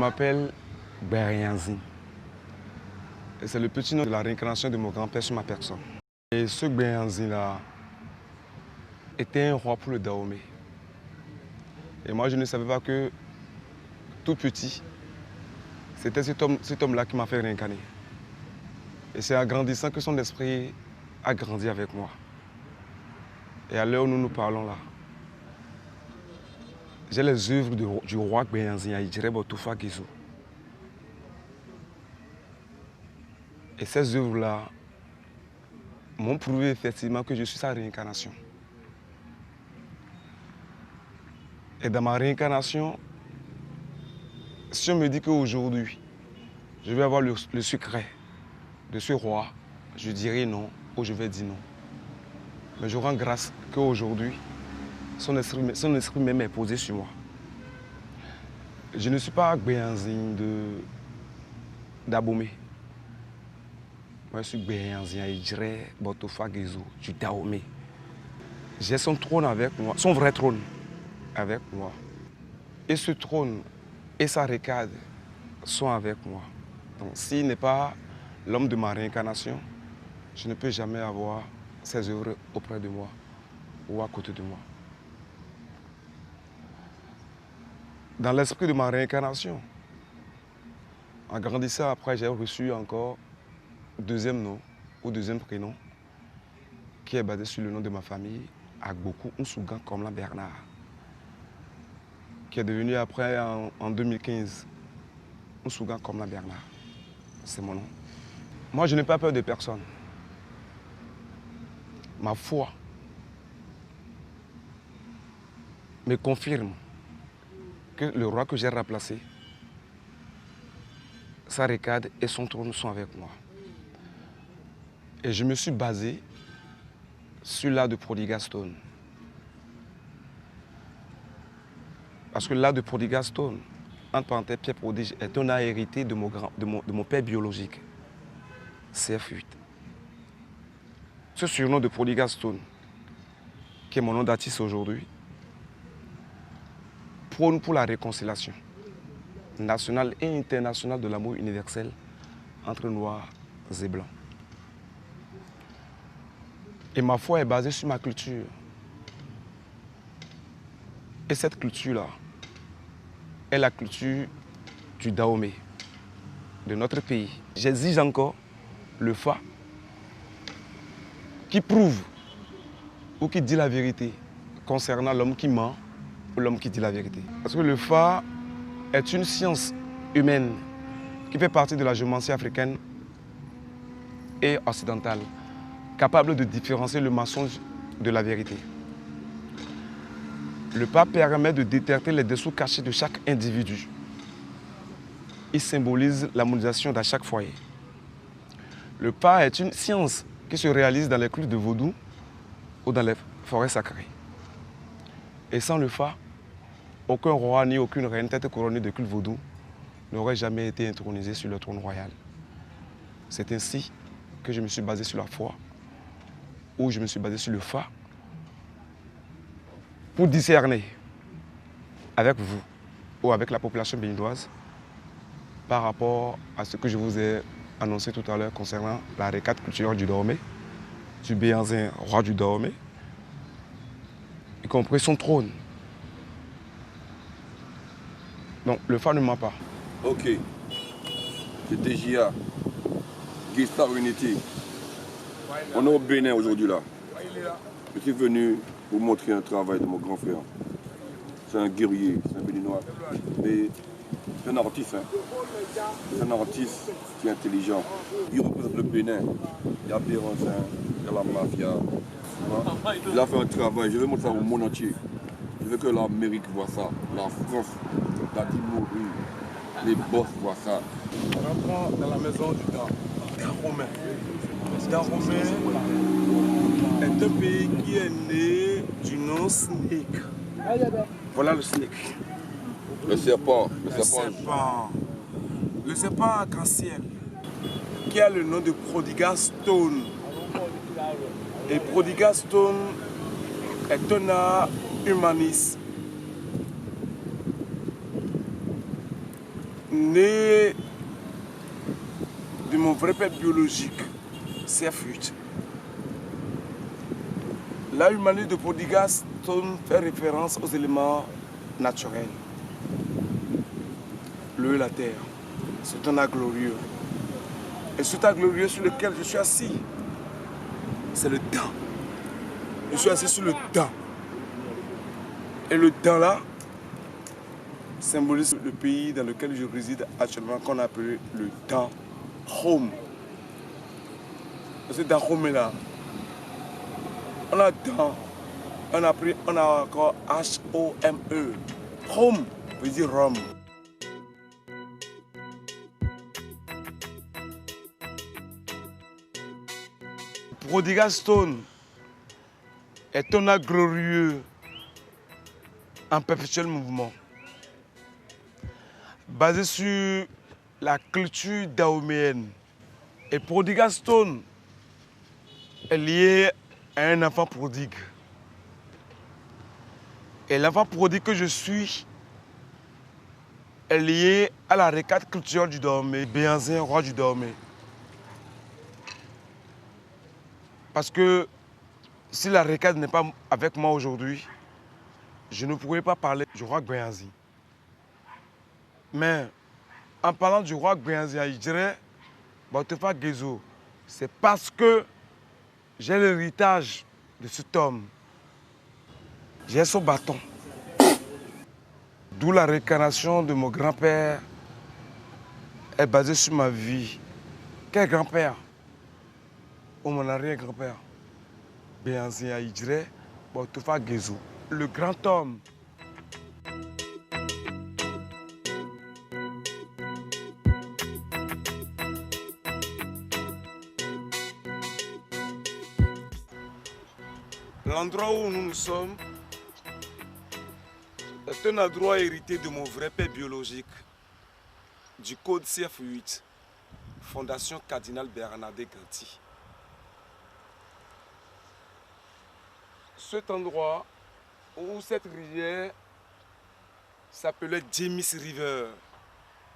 m'appelle Gbeyanzi. Et c'est le petit nom de la réincarnation de mon grand-père sur ma personne. Et ce Gbeyanzi-là était un roi pour le Dahomey. Et moi, je ne savais pas que, tout petit, c'était cet homme-là qui m'a fait réincarner. Et c'est en grandissant que son esprit a grandi avec moi. Et à l'heure où nous nous parlons là, j'ai les œuvres du roi Gbeyanzi, Aïdjire Botoufa Guizou. Et ces œuvres-là m'ont prouvé effectivement que je suis sa réincarnation. Et dans ma réincarnation, si on me dit qu'aujourd'hui, je vais avoir le secret de ce roi, je dirai non ou je vais dire non. Mais je rends grâce qu'aujourd'hui, son esprit même est posé sur moi. Je ne suis pas Gbeyanzi d'Abomey. Moi, je suis Gbeyanzi Aïdjire Botoufa Guizou du Dahomey. J'ai son trône avec moi, son vrai trône avec moi. Et ce trône et sa récade sont avec moi. Donc s'il n'est pas l'homme de ma réincarnation, je ne peux jamais avoir ses œuvres auprès de moi ou à côté de moi. Dans l'esprit de ma réincarnation, en grandissant après, j'ai reçu encore deuxième nom ou deuxième prénom qui est basé sur le nom de ma famille, Agbokou Nsougan Komlan Bernard, qui est devenu après en 2015 Nsougan Komlan Bernard. C'est mon nom. Moi, je n'ai pas peur de personne. Ma foi me confirme que le roi que j'ai remplacé, sa récade et son trône sont avec moi. Et je me suis basé sur l'art de Prodigastone. Parce que l'art de Prodigastone, entre parenthèses, Pierre Prodige, est un art hérité de mon père biologique, CF8. Ce surnom de Prodigastone, qui est mon nom d'artiste aujourd'hui, prône pour la réconciliation nationale et internationale de l'amour universel entre noirs et blancs. Et ma foi est basée sur ma culture. Et cette culture-là est la culture du Dahomey, de notre pays. J'exige encore le Fa qui prouve ou qui dit la vérité concernant l'homme qui ment ou l'homme qui dit la vérité. Parce que le Fa est une science humaine qui fait partie de la géomancie africaine et occidentale, capable de différencier le mensonge de la vérité. Le Fa permet de détecter les dessous cachés de chaque individu. Il symbolise l'harmonisation dans chaque foyer. Le Fa est une science qui se réalise dans les cultes de vaudou ou dans les forêts sacrées. Et sans le Fa, aucun roi ni aucune reine tête couronnée de culte vaudou n'aurait jamais été intronisé sur le trône royal. C'est ainsi que je me suis basé sur la foi, ou je me suis basé sur le Fa, pour discerner avec vous ou avec la population béninoise par rapport à ce que je vous ai annoncé tout à l'heure concernant la récade culturelle du Dahomey, du Gbeyanzi, roi du Dahomey, y compris son trône. Donc le Fa ne ment pas. Ok. C'est DJA, Guistar Unity. On est au Bénin aujourd'hui là. Je suis venu vous montrer un travail de mon grand frère. C'est un guerrier, c'est un béninois. Mais c'est un artiste. Hein. C'est un artiste qui est intelligent. Il représente le Bénin. Il y a Bérancin, il y a la mafia. Il a fait un travail. Je vais montrer ça au monde entier. Je veux que l'Amérique voit ça, la France, la Dimouri, les boss voient ça. On rentre dans la maison du Dahomey. Dahomey est un pays qui est né du nom Snake. Voilà le Snake. Le serpent. Le serpent arc-en-ciel qui a le nom de Prodigastone. Et Prodigastone est un art humaniste né de mon vrai père biologique, CF8. La humanité de Prodigas fait référence aux éléments naturels. L'eau et la terre. C'est un art glorieux. Et cet art glorieux sur lequel je suis assis, c'est le temps. Je suis assis sur le temps. Et le temps là symbolise le pays dans lequel je réside actuellement, qu'on appelle le temps home. C'est dans home là. On a temps. On a encore H-O-M-E. Home veut dire Rome. Prodigal Stone est un art glorieux en perpétuel mouvement, basé sur la culture dahoméenne. Et Prodigal Stone est lié à un enfant prodigue. Et l'enfant prodigue que je suis est lié à la récate culturelle du Dahomey, Béhanzin, roi du Dahomey. Parce que si la récate n'est pas avec moi aujourd'hui, je ne pourrais pas parler du roi Béhanzin. Mais en parlant du roi Béhanzin, je dirais, Bautefa Gezo, c'est parce que j'ai l'héritage de cet homme. J'ai son bâton. D'où la réincarnation de mon grand-père est basée sur ma vie. Quel grand-père? Ou mon arrière-grand-père? Béhanzin Aïdjire, Bautefa Gezo. Le grand homme. L'endroit où nous sommes est un endroit hérité de mon vrai père biologique, du code CF8, Fondation Cardinal Bernadette Ganty. Cet endroit où cette rivière s'appelait James River.